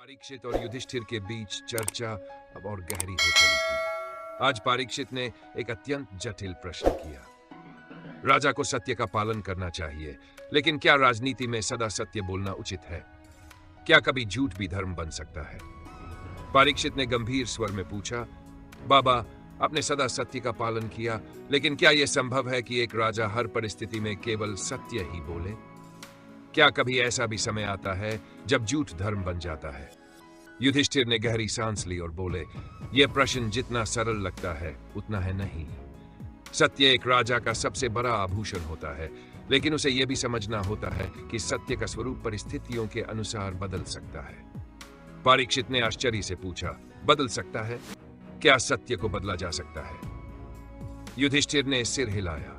परीक्षित और युधिष्ठिर के बीच चर्चा अब और गहरी हो चली थी। आज परीक्षित ने एक अत्यंत जटिल प्रश्न किया। राजा को सत्य का पालन करना चाहिए, लेकिन क्या राजनीति में सदा सत्य बोलना उचित है? क्या कभी झूठ भी धर्म बन सकता है? परीक्षित ने गंभीर स्वर में पूछा, बाबा, आपने सदा सत्य का पालन किया, लेकिन क्या यह संभव है कि एक राजा हर परिस्थिति में केवल सत्य ही बोले? क्या कभी ऐसा भी समय आता है जब झूठ धर्म बन जाता है? युधिष्ठिर ने गहरी सांस ली और बोले, यह प्रश्न जितना सरल लगता है उतना है नहीं। सत्य एक राजा का सबसे बड़ा आभूषण होता है, लेकिन उसे यह भी समझना होता है कि सत्य का स्वरूप परिस्थितियों के अनुसार बदल सकता है। परीक्षित ने आश्चर्य से पूछा, बदल सकता है? क्या सत्य को बदला जा सकता है? युधिष्ठिर ने सिर हिलाया।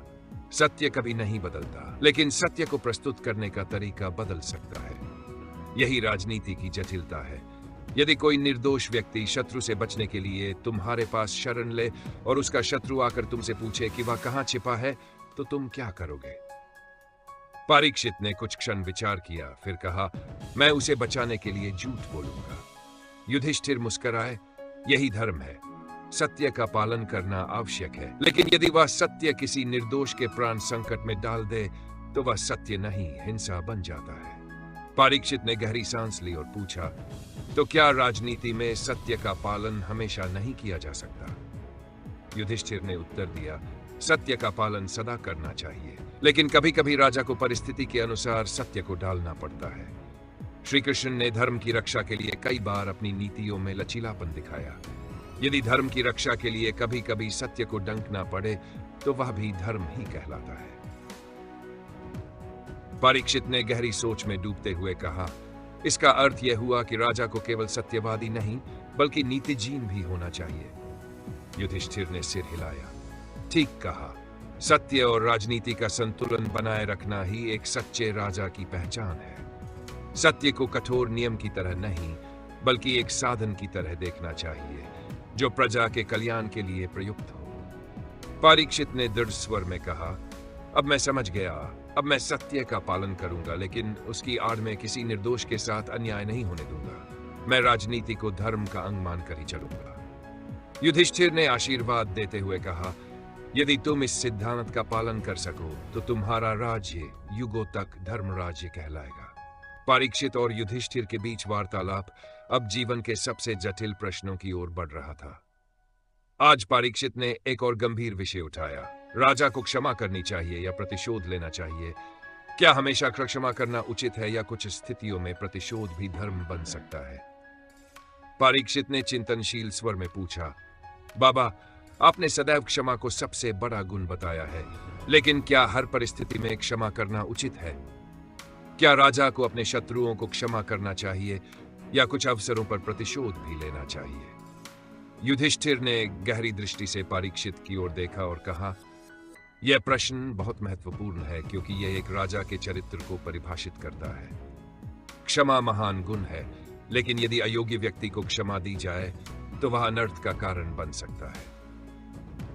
सत्य कभी नहीं बदलता, लेकिन सत्य को प्रस्तुत करने का तरीका बदल सकता है। यही राजनीति की जटिलता है। यदि कोई निर्दोष व्यक्ति शत्रु से बचने के लिए तुम्हारे पास शरण ले और उसका शत्रु आकर तुमसे पूछे कि वह कहां छिपा है, तो तुम क्या करोगे? परीक्षित ने कुछ क्षण विचार किया, फिर कहा, मैं उसे बचाने के लिए झूठ बोलूंगा। युधिष्ठिर मुस्कुराए, यही धर्म है। सत्य का पालन करना आवश्यक है, लेकिन यदि वह सत्य किसी निर्दोष के प्राण संकट में डाल दे तो वह सत्य नहीं, हिंसा बन जाता है। परीक्षित ने गहरी सांस ली और पूछा, तो क्या राजनीति में सत्य का पालन हमेशा नहीं किया जा सकता? युधिष्ठिर ने उत्तर दिया, सत्य का पालन सदा करना चाहिए, लेकिन कभी कभी राजा को परिस्थिति के अनुसार सत्य को डालना पड़ता है। श्री कृष्ण ने धर्म की रक्षा के लिए कई बार अपनी नीतियों में लचीलापन दिखाया। यदि धर्म की रक्षा के लिए कभी कभी सत्य को डंकना पड़े तो वह भी धर्म ही कहलाता है। परीक्षित ने गहरी सोच में डूबते हुए कहा, इसका अर्थ यह हुआ कि राजा को केवल सत्यवादी नहीं बल्कि नीतिजीन भी होना चाहिए। युधिष्ठिर ने सिर हिलाया। ठीक कहा, सत्य और राजनीति का संतुलन बनाए रखना ही एक सच्चे राजा की पहचान है। सत्य को कठोर नियम की तरह नहीं बल्कि एक साधन की तरह देखना चाहिए, जो प्रजा के कल्याण के लिए प्रयुक्त हो। परीक्षित ने दृढ़ स्वर में कहा, अब मैं समझ गया, अब मैं सत्य का पालन करूंगा, लेकिन उसकी आड़ में किसी निर्दोष के साथ अन्याय नहीं होने दूंगा। मैं राजनीति को धर्म का अंग मानकर ही चलूंगा। युधिष्ठिर ने आशीर्वाद देते हुए कहा, यदि तुम इस सिद्धांत का पालन कर सको तो तुम्हारा राज्य युगों तक धर्म राज्य कहलाएगा। परीक्षित और युधिष्ठिर के बीच वार्तालाप अब जीवन के सबसे जटिल प्रश्नों की ओर बढ़ रहा था। आज परीक्षित ने एक और गंभीर विषय उठाया, राजा को क्षमा करनी चाहिए या प्रतिशोध लेना चाहिए? क्या हमेशा क्षमा करना उचित है या कुछ स्थितियों में प्रतिशोध भी धर्म बन सकता है? परीक्षित ने चिंतनशील स्वर में पूछा, बाबा, आपने सदैव क्षमा को सबसे बड़ा गुण बताया है, लेकिन क्या हर परिस्थिति में क्षमा करना उचित है? क्या राजा को अपने शत्रुओं को क्षमा करना चाहिए या कुछ अवसरों पर प्रतिशोध भी लेना चाहिए? युधिष्ठिर ने गहरी दृष्टि से परीक्षित की ओर देखा और कहा, यह प्रश्न बहुत महत्वपूर्ण है क्योंकि यह एक राजा के चरित्र को परिभाषित करता है। क्षमा महान गुण है, लेकिन यदि अयोग्य व्यक्ति को क्षमा दी जाए तो वह अनर्थ का कारण बन सकता है।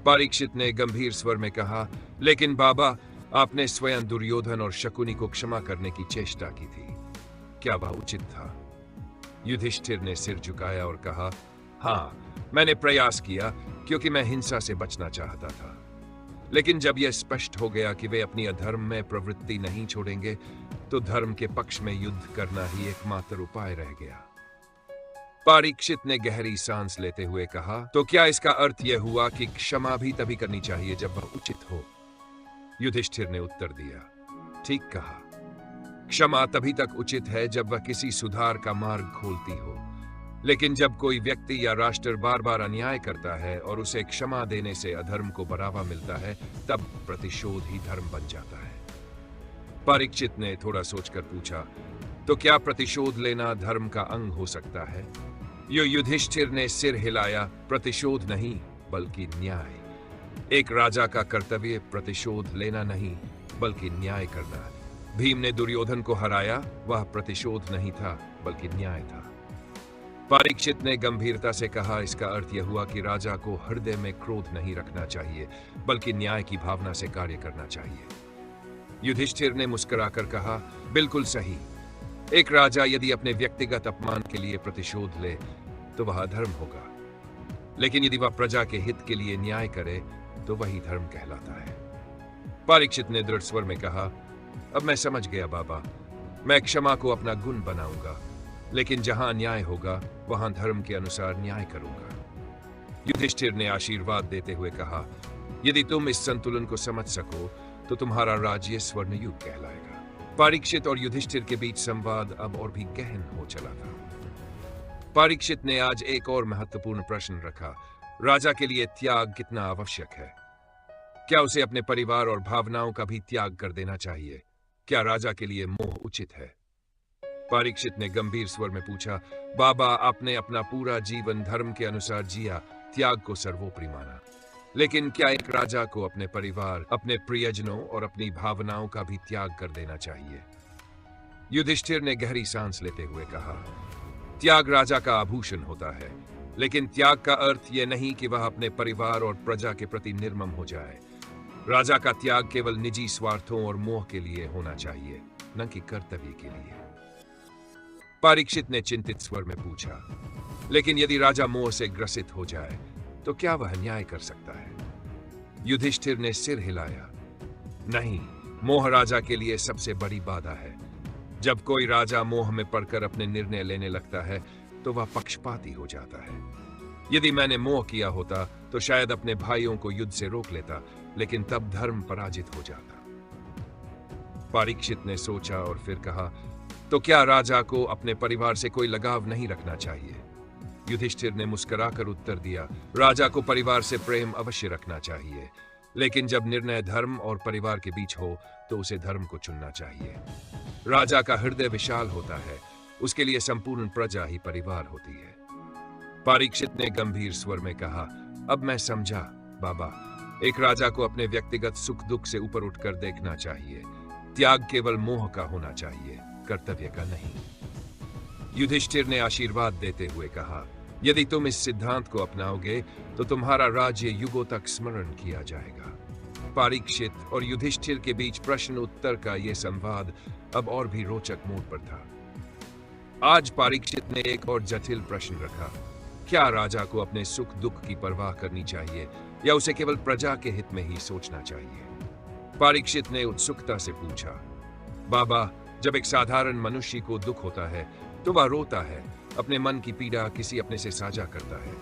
परीक्षित ने गंभीर स्वर में कहा, लेकिन बाबा, आपने स्वयं दुर्योधन और शकुनी को क्षमा करने की चेष्टा की थी, क्या वह उचित था? युधिष्ठिर ने सिर झुकाया और कहा, हाँ, मैंने प्रयास किया क्योंकि मैं हिंसा से बचना चाहता था, लेकिन जब यह स्पष्ट हो गया कि वे अपनी अधर्म में प्रवृत्ति नहीं छोड़ेंगे तो धर्म के पक्ष में युद्ध करना ही एकमात्र उपाय रह गया। परीक्षित ने गहरी सांस लेते हुए कहा, तो क्या इसका अर्थ यह हुआ कि क्षमा भी तभी करनी चाहिए जब वह उचित हो? युधिष्ठिर ने उत्तर दिया, ठीक कहा, क्षमा तभी तक उचित है जब वह किसी सुधार का मार्ग खोलती हो, लेकिन जब कोई व्यक्ति या राष्ट्र बार बार अन्याय करता है और उसे क्षमा देने से अधर्म को बढ़ावा मिलता है, तब प्रतिशोध ही धर्म बन जाता है। परीक्षित ने थोड़ा सोचकर पूछा, तो क्या प्रतिशोध लेना धर्म का अंग हो सकता है? युधिष्ठिर ने सिर हिलाया, प्रतिशोध नहीं बल्कि न्याय। एक राजा का कर्तव्य प्रतिशोध लेना नहीं बल्कि न्याय करना। भीम ने दुर्योधन को हराया, वह प्रतिशोध नहीं था बल्कि न्याय था। परीक्षित ने गंभीरता से कहा, इसका अर्थ यह हुआ कि राजा को हृदय में क्रोध नहीं रखना चाहिए बल्कि न्याय की भावना से कार्य करना चाहिए। युधिष्ठिर ने मुस्कुराकर कहा, बिल्कुल सही। एक राजा यदि अपने व्यक्तिगत अपमान के लिए प्रतिशोध ले तो वह अधर्म होगा, लेकिन यदि वह प्रजा के हित के लिए न्याय करे तो वही धर्म कहलाता है। परीक्षित ने दृढ़ स्वर में कहा, अब मैं समझ गया बाबा, मैं क्षमा को अपना गुण बनाऊंगा, लेकिन जहां अन्याय होगा वहां धर्म के अनुसार न्याय करूंगा। युधिष्ठिर ने आशीर्वाद देते हुए कहा, यदि तुम इस संतुलन को समझ सको तो तुम्हारा राज्य स्वर्णयुग कहलाएगा। परीक्षित और युधिष्ठिर के बीच संवाद अब और भी गहन हो चला था। परीक्षित ने आज एक और महत्वपूर्ण प्रश्न रखा, राजा के लिए त्याग कितना आवश्यक है? क्या उसे अपने परिवार और भावनाओं का भी त्याग कर देना चाहिए? क्या राजा के लिए मोह उचित है? परीक्षित ने गंभीर स्वर में पूछा, बाबा, आपने अपना पूरा जीवन धर्म के अनुसार जिया, त्याग को सर्वोपरि माना, लेकिन क्या एक राजा को अपने परिवार, अपने प्रियजनों और अपनी भावनाओं का भी त्याग कर देना चाहिए? युधिष्ठिर ने गहरी सांस लेते हुए कहा, त्याग राजा का आभूषण होता है, लेकिन त्याग का अर्थ यह नहीं कि वह अपने परिवार और प्रजा के प्रति निर्मम हो जाए। राजा का त्याग केवल निजी स्वार्थों और मोह के लिए होना चाहिए, न कि कर्तव्य के लिए। परीक्षित ने चिंतित स्वर में पूछा, लेकिन यदि राजा मोह से ग्रसित हो जाए तो क्या वह न्याय कर सकता है? युधिष्ठिर ने सिर हिलाया, नहीं, मोह राजा के लिए सबसे बड़ी बाधा है। जब कोई राजा मोह में पड़कर अपने निर्णय लेने लगता है तो वह पक्षपाती हो जाता है। यदि मैंने मोह किया होता तो शायद अपने भाइयों को युद्ध से रोक लेता, लेकिन तब धर्म पराजित हो जाता। परीक्षित ने सोचा और फिर कहा, तो क्या राजा को अपने परिवार से कोई लगाव नहीं रखना चाहिए? युधिष्ठिर ने मुस्कुराकर उत्तर दिया, राजा को परिवार से प्रेम अवश्य रखना चाहिए, लेकिन जब निर्णय धर्म और परिवार के बीच हो तो उसे धर्म को चुनना चाहिए। राजा का हृदय विशाल होता है, उसके लिए संपूर्ण प्रजा ही परिवार होती है। परीक्षित ने गंभीर स्वर में कहा, अब मैं समझा बाबा, एक राजा को अपने व्यक्तिगत सुख दुख से ऊपर उठकर देखना चाहिए। त्याग केवल मोह का होना चाहिए, कर्तव्य का नहीं। युधिष्ठिर ने आशीर्वाद देते हुए कहा, यदि तुम इस सिद्धांत को अपनाओगे तो तुम्हारा राज्य युगों तक स्मरण किया जाएगा। परीक्षित और युधिष्ठिर के बीच प्रश्न उत्तर का यह संवाद अब और भी रोचक मोड़ पर था। आज परीक्षित ने एक और जटिल प्रश्न रखा, क्या राजा को अपने सुख दुख की परवाह करनी चाहिए या उसे केवल प्रजा के हित में ही सोचना चाहिए? परीक्षित ने उत्सुकता से पूछा, बाबा, जब एक साधारण मनुष्य को दुख होता है तो वह रोता है, अपने मन की पीड़ा किसी अपने से साझा करता है,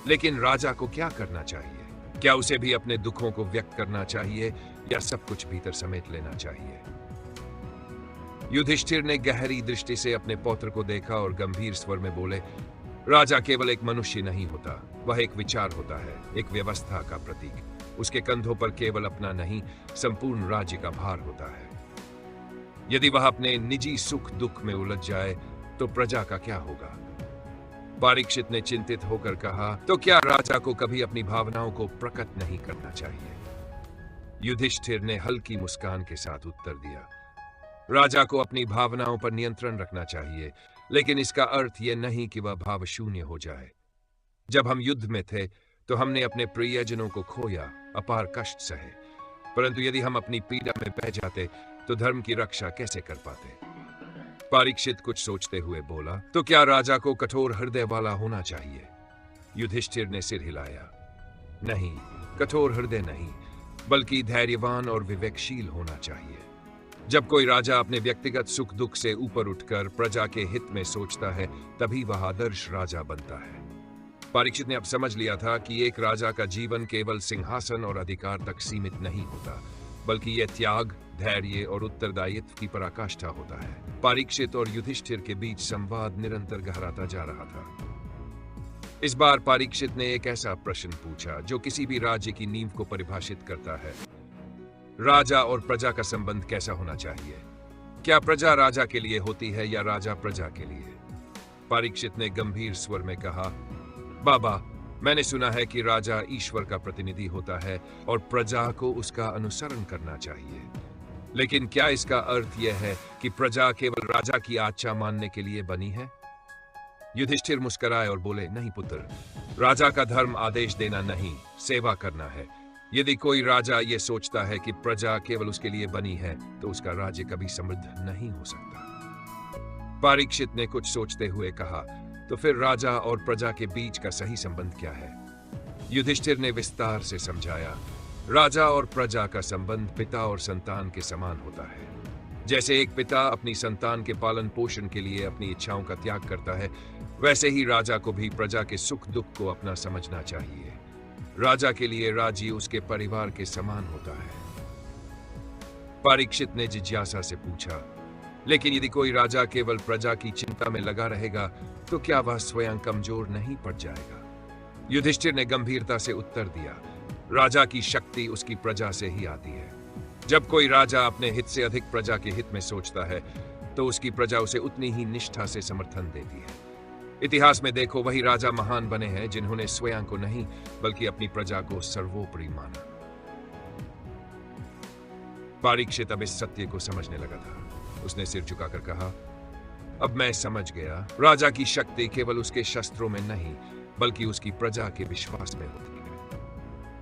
लेकिन राजा को क्या करना चाहिए? क्या उसे भी अपने दुखों को व्यक्त करना चाहिए या सब कुछ भीतर समेट लेना चाहिए? युधिष्ठिर ने गहरी दृष्टि से अपने पौत्र को देखा और गंभीर स्वर में बोले, राजा केवल एक मनुष्य नहीं होता, वह एक विचार होता है, एक व्यवस्था का प्रतीक। उसके कंधों पर केवल अपना नहीं, संपूर्ण राज्य का भार होता है। यदि वह अपने निजी सुख दुख में उलझ जाए तो प्रजा का क्या होगा? परीक्षित ने चिंतित होकर कहा, तो क्या राजा को कभी अपनी भावनाओं को प्रकट नहीं करना चाहिए? युधिष्ठिर ने हल्की मुस्कान के साथ उत्तर दिया, राजा को अपनी भावनाओं पर नियंत्रण रखना चाहिए, लेकिन इसका अर्थ यह नहीं कि वह भाव शून्य हो जाए। जब हम युद्ध में थे तो हमने अपने प्रियजनों को खोया, अपार कष्ट सहे, परंतु यदि हम अपनी पीड़ा में बह जाते तो धर्म की रक्षा कैसे कर पाते? परीक्षित कुछ सोचते हुए बोला, तो क्या राजा को कठोर हृदय वाला होना चाहिए? युधिष्ठिर ने सिर हिलाया, नहीं, कठोर हृदय नहीं, बल्कि धैर्यवान और विवेकशील होना चाहिए। जब कोई राजा अपने व्यक्तिगत सुख दुख से ऊपर उठकर प्रजा के हित में सोचता है, तभी वह आदर्श राजा बनता है। परीक्षित ने अब समझ लिया था कि एक राजा का जीवन केवल सिंहासन और अधिकार तक सीमित नहीं होता, बल्कि यह त्याग, धैर्य और उत्तरदायित्व की पराकाष्ठा होता है। परीक्षित और युधिष्ठिर के बीच संवाद निरंतर गहराता जा रहा था। इस बार परीक्षित ने एक ऐसा प्रश्न पूछा जो किसी भी राज्य की नींव को परिभाषित करता है। राजा और प्रजा का संबंध कैसा होना चाहिए? क्या प्रजा राजा के लिए होती है या राजा प्रजा के लिए? परीक्षित ने गंभीर स्वर में कहा, बाबा, मैंने सुना है कि राजा ईश्वर का प्रतिनिधि होता है और प्रजा को उसका अनुसरण करना चाहिए, लेकिन क्या इसका अर्थ यह है कि प्रजा केवल राजा की आज्ञा मानने के लिए बनी है? युधिष्ठिर मुस्कुराए और बोले, नहीं पुत्र, राजा का धर्म आदेश देना नहीं, सेवा करना है। यदि कोई राजा यह सोचता है कि प्रजा केवल उसके लिए बनी है तो उसका राज्य कभी समृद्ध नहीं हो सकता। परीक्षित ने कुछ सोचते हुए कहा, तो फिर राजा और प्रजा के बीच का सही संबंध क्या है? युधिष्ठिर ने विस्तार से समझाया, राजा और प्रजा का संबंध पिता और संतान के समान होता है। जैसे एक पिता अपनी संतान के पालन पोषण के लिए अपनी इच्छाओं का त्याग करता है, वैसे ही राजा को भी प्रजा के सुख दुख को अपना समझना चाहिए। राजा के लिए राज्य उसके परिवार के समान होता है। परीक्षित ने जिज्ञासा से पूछा, लेकिन यदि कोई राजा केवल प्रजा की चिंता में लगा रहेगा तो क्या वह स्वयं कमजोर नहीं पड़ जाएगा? युधिष्ठिर ने गंभीरता से उत्तर दिया, राजा की शक्ति उसकी प्रजा से ही आती है। जब कोई राजा अपने हित से अधिक प्रजा के हित में सोचता है तो उसकी प्रजा उसे उतनी ही निष्ठा से समर्थन देती है। इतिहास में देखो, वही राजा महान बने हैं जिन्होंने स्वयं को नहीं बल्कि अपनी प्रजा को सर्वोपरि माना। परीक्षित अब इस सत्य को समझने लगा था। उसने सिर झुकाकर कहा, अब मैं समझ गया, राजा की शक्ति केवल उसके शस्त्रों में नहीं बल्कि उसकी प्रजा के विश्वास में होती है।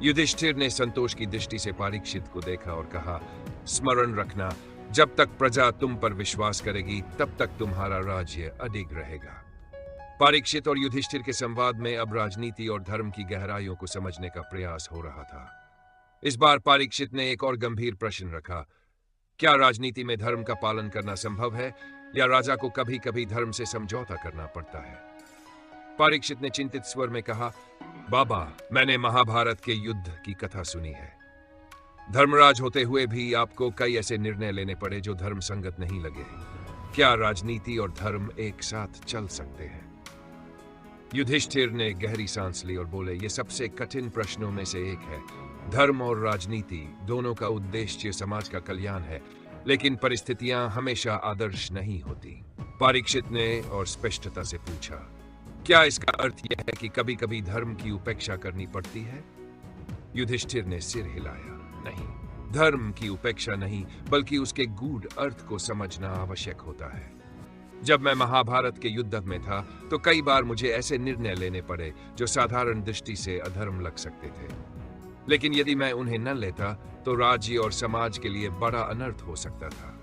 युधिष्ठिर ने संतोष की दृष्टि से परीक्षित को देखा और कहा, स्मरण रखना, जब तक प्रजा तुम पर विश्वास करेगी तब तक तुम्हारा राज्य अडिग रहेगा। परीक्षित और युधिष्ठिर के संवाद में अब राजनीति और धर्म की गहराइयों को समझने का प्रयास हो रहा था। इस बार परीक्षित ने एक और गंभीर प्रश्न रखा, क्या राजनीति में धर्म का पालन करना संभव है या राजा को कभी कभी धर्म से समझौता करना पड़ता है? परीक्षित ने चिंतित स्वर में कहा, बाबा, मैंने महाभारत के युद्ध की कथा सुनी है। धर्मराज होते हुए भी आपको कई ऐसे निर्णय लेने पड़े जो धर्म संगत नहीं लगे। क्या राजनीति और धर्म एक साथ चल सकते हैं? युधिष्ठिर ने गहरी सांस ली और बोले, ये सबसे कठिन प्रश्नों में से एक है। धर्म और राजनीति दोनों का उद्देश्य समाज का कल्याण है, लेकिन परिस्थितियां हमेशा आदर्श नहीं होती। परीक्षित ने और स्पष्टता से पूछा, क्या इसका अर्थ यह है कि कभी कभी धर्म की उपेक्षा करनी पड़ती है? युधिष्ठिर ने सिर हिलाया, नहीं, धर्म की उपेक्षा नहीं बल्कि उसके गूढ़ अर्थ को समझना आवश्यक होता है। जब मैं महाभारत के युद्ध में था तो कई बार मुझे ऐसे निर्णय लेने पड़े जो साधारण दृष्टि से अधर्म लग सकते थे, लेकिन यदि मैं उन्हें न लेता तो राज्य और समाज के लिए बड़ा अनर्थ हो सकता था।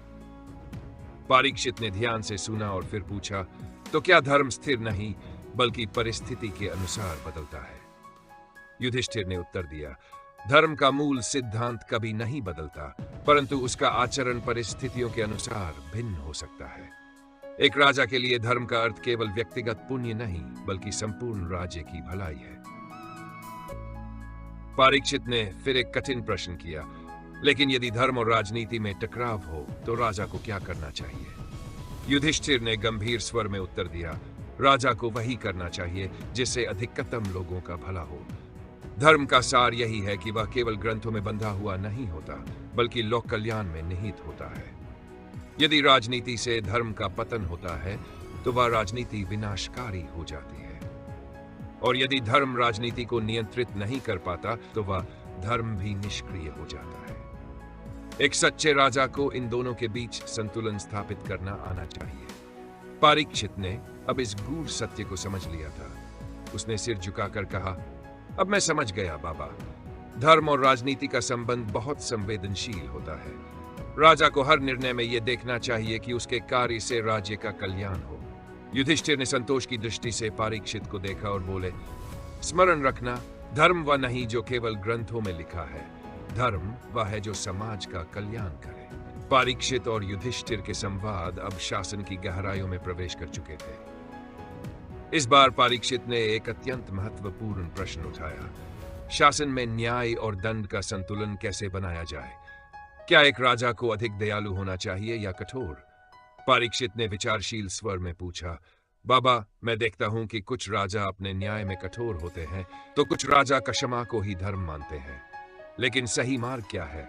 परीक्षित ने ध्यान से सुना और फिर पूछा, तो क्या धर्म स्थिर नहीं बल्कि परिस्थिति के अनुसार बदलता है? युधिष्ठिर ने उत्तर दिया, धर्म का मूल सिद्धांत कभी नहीं बदलता, परंतु उसका आचरण परिस्थितियों के अनुसार भिन्न हो सकता है। एक राजा के लिए धर्म का अर्थ केवल व्यक्तिगत पुण्य नहीं बल्कि संपूर्ण राज्य की भलाई है। परीक्षित ने फिर एक कठिन प्रश्न किया, लेकिन यदि धर्म और राजनीति में टकराव हो तो राजा को क्या करना चाहिए? युधिष्ठिर ने गंभीर स्वर में उत्तर दिया, राजा को वही करना चाहिए जिससे अधिकतम लोगों का भला हो। धर्म का सार यही है कि वह केवल ग्रंथों में बंधा हुआ नहीं होता बल्कि लोक कल्याण में निहित होता है। यदि राजनीति से धर्म का पतन होता है तो वह राजनीति विनाशकारी हो जाती है, और यदि धर्म राजनीति को नियंत्रित नहीं कर पाता तो वह धर्म भी निष्क्रिय हो जाता है। एक सच्चे राजा को इन दोनों के बीच संतुलन स्थापित करना आना चाहिए। परीक्षित ने अब इस गूढ़ सत्य को समझ लिया था। उसने सिर झुकाकर कहा, अब मैं समझ गया बाबा, धर्म और राजनीति का संबंध बहुत संवेदनशील होता है। राजा को हर निर्णय में यह देखना चाहिए कि उसके कार्य से राज्य का कल्याण हो। युधिष्ठिर ने संतोष की दृष्टि से परीक्षित को देखा और बोले, स्मरण रखना, धर्म वह नहीं जो केवल ग्रंथों में लिखा है, धर्म वह है जो समाज का कल्याण करे। परीक्षित और युधिष्ठिर के संवाद अब शासन की गहराइयों में प्रवेश कर चुके थे। इस बार परीक्षित ने एक अत्यंत महत्वपूर्ण प्रश्न उठाया, शासन में न्याय और दंड का संतुलन कैसे बनाया जाए? क्या एक राजा को अधिक दयालु होना चाहिए या कठोर? परीक्षित ने विचारशील स्वर में पूछा, बाबा, मैं देखता हूं कि कुछ राजा अपने न्याय में कठोर होते हैं तो कुछ राजा क्षमा को ही धर्म मानते हैं, लेकिन सही मार्ग क्या है?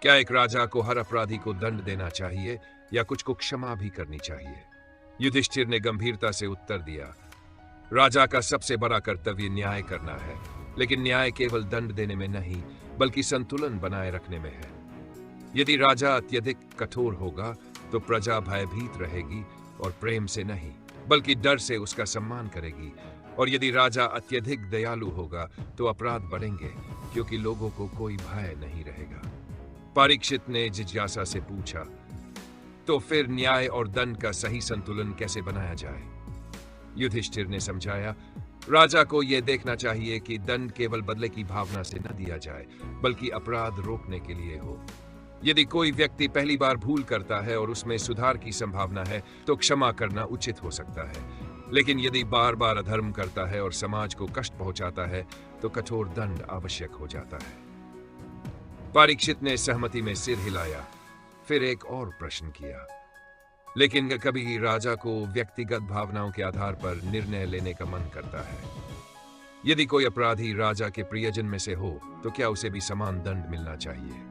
क्या एक राजा को हर अपराधी को दंड देना चाहिए या कुछ को क्षमा भी करनी चाहिए? युधिष्ठिर ने गंभीरता से उत्तर दिया, राजा का सबसे बड़ा कर्तव्य न्याय करना है, लेकिन न्याय केवल दंड देने में नहीं बल्कि संतुलन बनाए रखने में है। यदि राजा अत्यधिक कठोर होगा तो प्रजा भयभीत रहेगी और प्रेम से नहीं बल्कि डर से उसका सम्मान करेगी, और यदि राजा अत्यधिक दयालु होगा तो अपराध बढ़ेंगे क्योंकि लोगों को कोई भय नहीं रहेगा। परीक्षित ने जिज्ञासा से पूछा, तो फिर न्याय और दंड का सही संतुलन कैसे बनाया जाए? युधिष्ठिर ने समझाया, राजा को यह देखना चाहिए कि दंड केवल बदले की भावना से न दिया जाए, बल्कि अपराध रोकने के लिए हो। यदि कोई व्यक्ति पहली बार भूल करता है और उसमें सुधार की संभावना है, तो क्षमा करना उचित हो सकता है। लेकिन यदि बार बार अधर्म करता है और समाज को कष्ट पहुंचाता है, तो कठोर दंड आवश्यक हो जाता है। परीक्षित ने सहमति में सिर हिलाया, फिर एक और प्रश्न किया, लेकिन कभी राजा को व्यक्तिगत भावनाओं के आधार पर निर्णय लेने का मन करता है। यदि कोई अपराधी राजा के प्रियजन में से हो, तो क्या उसे भी समान दंड मिलना चाहिए?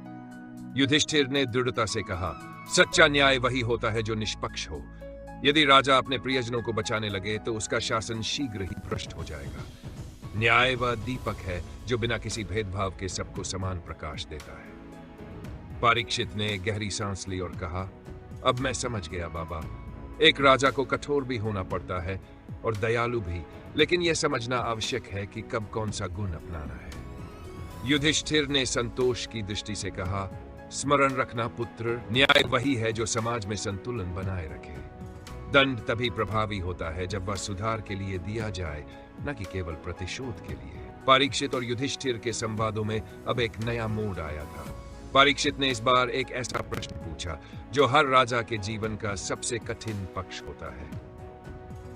युधिष्ठिर ने दृढ़ता से कहा, सच्चा न्याय वही होता है जो निष्पक्ष हो। यदि राजा अपने प्रियजनों को बचाने लगे, तो उसका शासन शीघ्र ही भ्रष्ट हो जाएगा। न्याय वह दीपक है जो बिना किसी भेदभाव के सबको समान प्रकाश देता है। परीक्षित ने गहरी सांस ली और कहा, अब मैं समझ गया बाबा। एक राजा को कठोर भी होना पड़ता है और दयालु भी, लेकिन यह समझना आवश्यक है कि कब कौन सा गुण अपनाना है। युधिष्ठिर ने संतोष की दृष्टि से कहा, स्मरण रखना पुत्र, न्याय वही है जो समाज में संतुलन बनाए रखे। दंड तभी प्रभावी होता है जब वह सुधार के लिए दिया जाए, न कि केवल प्रतिशोध के लिए। परीक्षित और युधिष्ठिर के संवादों में अब एक नया मोड़ आया था। परीक्षित ने इस बार एक ऐसा प्रश्न पूछा जो हर राजा के जीवन का सबसे कठिन पक्ष होता है।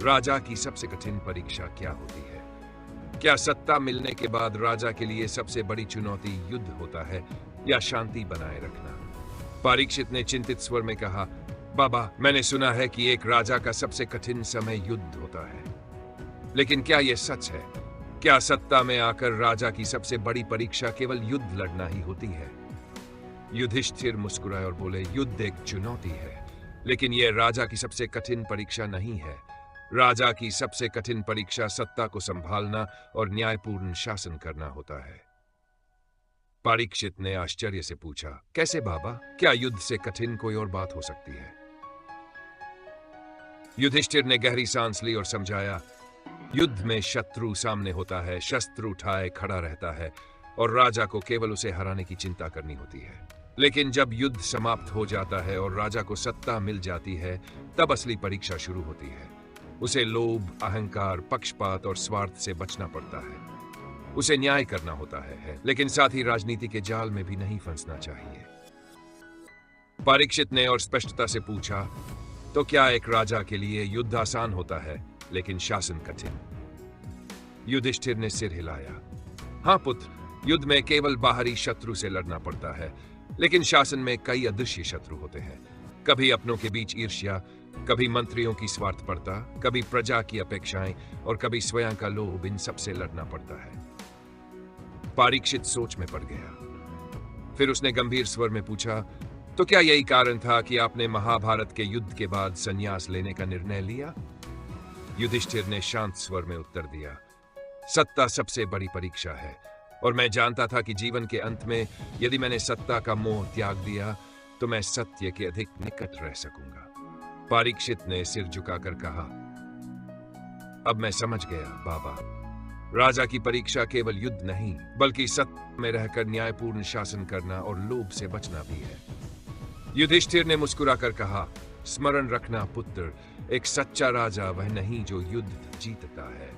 राजा की सबसे कठिन परीक्षा क्या होती है? क्या सत्ता मिलने के बाद राजा के लिए सबसे बड़ी चुनौती युद्ध होता है या शांति बनाए रखना? परीक्षित ने चिंतित स्वर में कहा, बाबा, मैंने सुना है कि एक राजा का सबसे कठिन समय युद्ध होता है, लेकिन क्या यह सच है? क्या सत्ता में आकर राजा की सबसे बड़ी परीक्षा केवल युद्ध लड़ना ही होती है? युधिष्ठिर मुस्कुराए और बोले, युद्ध एक चुनौती है, लेकिन यह राजा की सबसे कठिन परीक्षा नहीं है। राजा की सबसे कठिन परीक्षा सत्ता को संभालना और न्यायपूर्ण शासन करना होता है। परीक्षित ने आश्चर्य से पूछा, कैसे बाबा? क्या युद्ध से कठिन कोई और बात हो सकती है? युधिष्ठिर ने गहरी सांस ली और समझाया, युद्ध में शत्रु सामने होता है, शस्त्र उठाए खड़ा रहता है और राजा को केवल उसे हराने की चिंता करनी होती है। लेकिन जब युद्ध समाप्त हो जाता है और राजा को सत्ता मिल जाती है, तब असली परीक्षा शुरू होती है। उसे लोभ, अहंकार, पक्षपात और स्वार्थ से बचना पड़ता है। उसे न्याय करना होता है, लेकिन साथ ही राजनीति के जाल में भी नहीं फंसना चाहिए। परीक्षित ने और स्पष्टता से पूछा, तो क्या एक राजा के लिए युद्ध आसान होता है लेकिन शासन कठिन? युधिष्ठिर ने सिर हिलाया, हाँ पुत्र, युद्ध में केवल बाहरी शत्रु से लड़ना पड़ता है, लेकिन शासन में कई अदृश्य शत्रु होते हैं। कभी अपनों के बीच ईर्ष्या, कभी मंत्रियों की स्वार्थपरता, कभी प्रजा की अपेक्षाएं और कभी स्वयं का लोभ, इन सब से लड़ना पड़ता है। परीक्षित सोच में पड़ गया। फिर उसने गंभीर स्वर में पूछा, तो क्या यही कारण था कि आपने महाभारत के युद्ध के बाद संन्यास लेने का निर्णय लिया? युधिष्ठिर ने शांत स्वर में उत्तर दिया, सत्ता सबसे बड़ी परीक्षा है और मैं जानता था कि जीवन के अंत में यदि मैंने सत्ता का मोह त्याग दिया, तो मैं सत्य के अधिक निकट रह सकूंगा। परीक्षित ने सिर झुकाकर कहा, अब मैं समझ गया बाबा। राजा की परीक्षा केवल युद्ध नहीं, बल्कि सत्य में रहकर न्यायपूर्ण शासन करना और लोभ से बचना भी है। युधिष्ठिर ने मुस्कुराकर कहा, स्मरण रखना पुत्र, एक सच्चा राजा वह नहीं जो युद्ध जीतता है,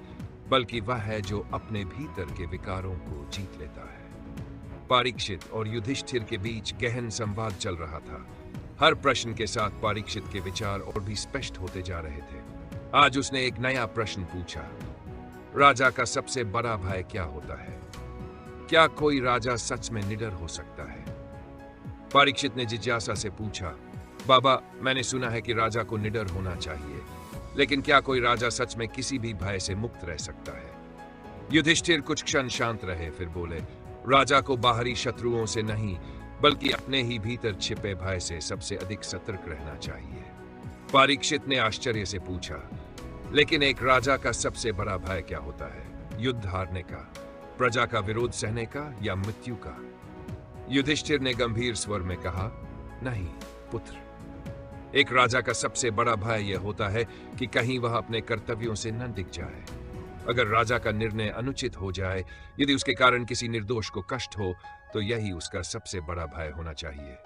बल्कि वह है जो अपने भीतर के विकारों को जीत लेता है। परीक्षित और युधिष्ठिर के बीच गहन संवाद चल रहा था। हर प्रश्न के साथ परीक्षित के विचार और भी स्पष्ट होते जा रहे थे। आज उसने एक नया प्रश्न पूछा, राजा का सबसे बड़ा भय क्या होता है? क्या कोई राजा सच में निडर हो सकता है? परीक्षित ने जिज्ञासा से पूछा, बाबा, मैंने सुना है कि राजा को निडर होना चाहिए, लेकिन क्या कोई राजा सच में किसी भी भय से मुक्त रह सकता है? युधिष्ठिर कुछ क्षण शांत रहे, फिर बोले, राजा को बाहरी शत्रुओं से नहीं, बल्कि अपने ही भीतर छिपे भय से सबसे अधिक सतर्क रहना चाहिए। परीक्षित ने आश्चर्य से पूछा, लेकिन एक राजा का सबसे बड़ा भय क्या होता है? युद्ध हारने का, प्रजा का विरोध सहने का या मृत्यु का? युधिष्ठिर ने गंभीर स्वर में कहा, नहीं पुत्र, एक राजा का सबसे बड़ा भय यह होता है कि कहीं वह अपने कर्तव्यों से न दिख जाए। अगर राजा का निर्णय अनुचित हो जाए, यदि उसके कारण किसी निर्दोष को कष्ट हो, तो यही उसका सबसे बड़ा भय होना चाहिए।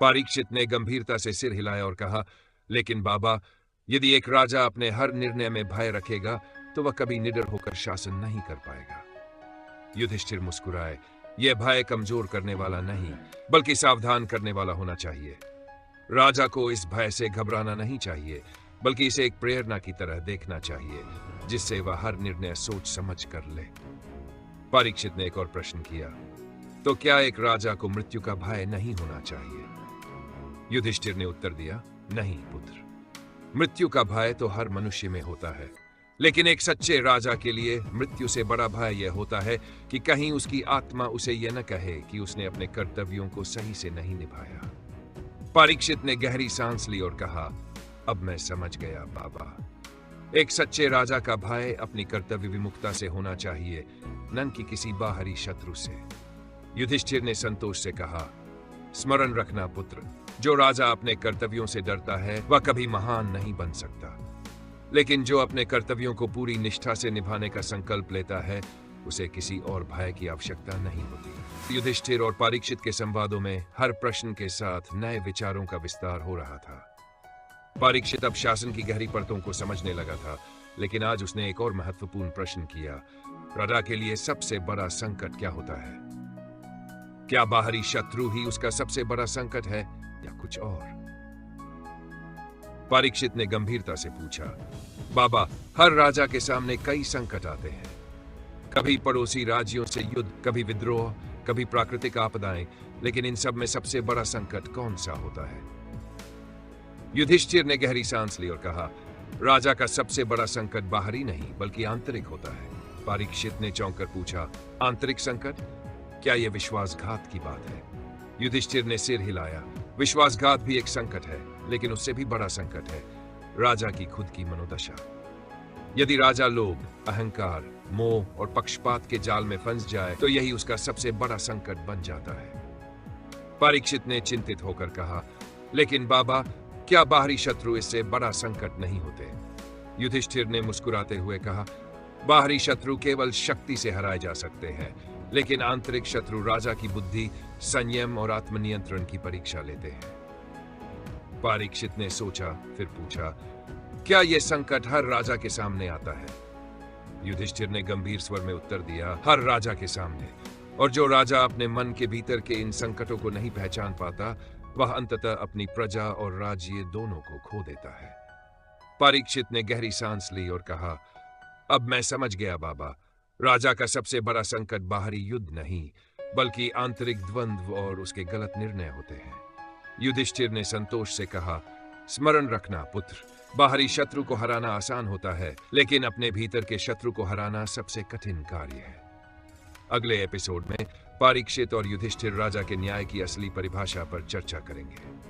परीक्षित ने गंभीरता से सिर हिलाया और कहा, लेकिन बाबा, यदि एक राजा अपने हर निर्णय में भय रखेगा तो वह कभी निडर होकर शासन नहीं कर पाएगा। युधिष्ठिर मुस्कुराए। यह भय कमजोर करने वाला नहीं, बल्कि सावधान करने वाला होना चाहिए। राजा को इस भय से घबराना नहीं चाहिए, बल्कि इसे एक प्रेरणा की तरह देखना चाहिए, जिससे वह हर निर्णय सोच समझ कर ले। परीक्षित ने एक और प्रश्न किया, तो क्या एक राजा को मृत्यु का भय नहीं होना चाहिए? युधिष्ठिर ने उत्तर दिया, नहीं पुत्र, मृत्यु का भय तो हर मनुष्य में होता है, लेकिन एक सच्चे राजा के लिए मृत्यु से बड़ा भय यह होता है कि कहीं उसकी आत्मा उसे यह न कहे कि उसने अपने कर्तव्यों को सही से नहीं निभाया। परीक्षित ने गहरी सांस ली और कहा, अब मैं समझ गया बाबा। एक सच्चे राजा का भय अपनी कर्तव्य विमुखता से होना चाहिए, न कि किसी बाहरी शत्रु से। युधिष्ठिर ने संतोष से कहा, स्मरण रखना पुत्र, जो राजा अपने कर्तव्यों से डरता है वह कभी महान नहीं बन सकता, लेकिन जो अपने कर्तव्यों को पूरी निष्ठा से निभाने का संकल्प लेता है उसे किसी और भय की आवश्यकता नहीं होती। युधिष्ठिर और परीक्षित के संवादों में हर प्रश्न के साथ नए विचारों का विस्तार हो रहा था। परीक्षित अब शासन की गहरी परतों को समझने लगा था, लेकिन आज उसने एक और महत्वपूर्ण प्रश्न किया, राजा के लिए सबसे बड़ा संकट क्या होता है? क्या बाहरी शत्रु ही उसका सबसे बड़ा संकट है या कुछ और? परीक्षित ने गंभीरता से पूछा, बाबा, हर राजा के सामने कई संकट आते हैं, कभी पड़ोसी राज्यों से युद्ध, कभी विद्रोह, कभी प्राकृतिक आपदाएं, लेकिन इन सब में सबसे बड़ा संकट कौन सा होता है? युधिष्ठिर ने गहरी सांस ली और कहा, राजा का सबसे बड़ा संकट बाहरी नहीं बल्कि आंतरिक होता है। परीक्षित ने चौंक कर पूछा, आंतरिक संकट? क्या यह विश्वासघात की बात है? युधिष्ठिर ने सिर हिलाया। विश्वासघात भी एक संकट है, लेकिन उससे भी बड़ा संकट है राजा की खुद की मनोदशा। यदि राजा लोभ, अहंकार, मोह और पक्षपात के जाल में फंस जाए तो यही उसका सबसे बड़ा संकट बन जाता है। परीक्षित ने चिंतित होकर कहा, लेकिन बाबा, क्या बाहरी शत्रु इससे बड़ा संकट नहीं होते? युधिष्ठिर ने मुस्कुराते हुए कहा, बाहरी शत्रु केवल शक्ति से हराए जा सकते हैं, लेकिन आंतरिक शत्रु राजा की बुद्धि, संयम और आत्मनियंत्रण की परीक्षा लेते हैं। परीक्षित ने सोचा, फिर पूछा, क्या यह संकट हर राजा के सामने आता है? युधिष्ठिर ने गंभीर स्वर में उत्तर दिया, हर राजा के सामने, और जो राजा अपने मन के भीतर के इन संकटों को नहीं पहचान पाता वह अंततः अपनी प्रजा और राज्य दोनों को खो देता है। परीक्षित ने गहरी सांस ली और कहा, अब मैं समझ गया बाबा, राजा का सबसे बड़ा संकट बाहरी युद्ध नहीं बल्कि आंतरिक द्वंद्व और उसके गलत निर्णय होते हैं। युधिष्ठिर ने संतोष से कहा, स्मरण रखना पुत्र, बाहरी शत्रु को हराना आसान होता है, लेकिन अपने भीतर के शत्रु को हराना सबसे कठिन कार्य है। अगले एपिसोड में परीक्षित और युधिष्ठिर राजा के न्याय की असली परिभाषा पर चर्चा करेंगे।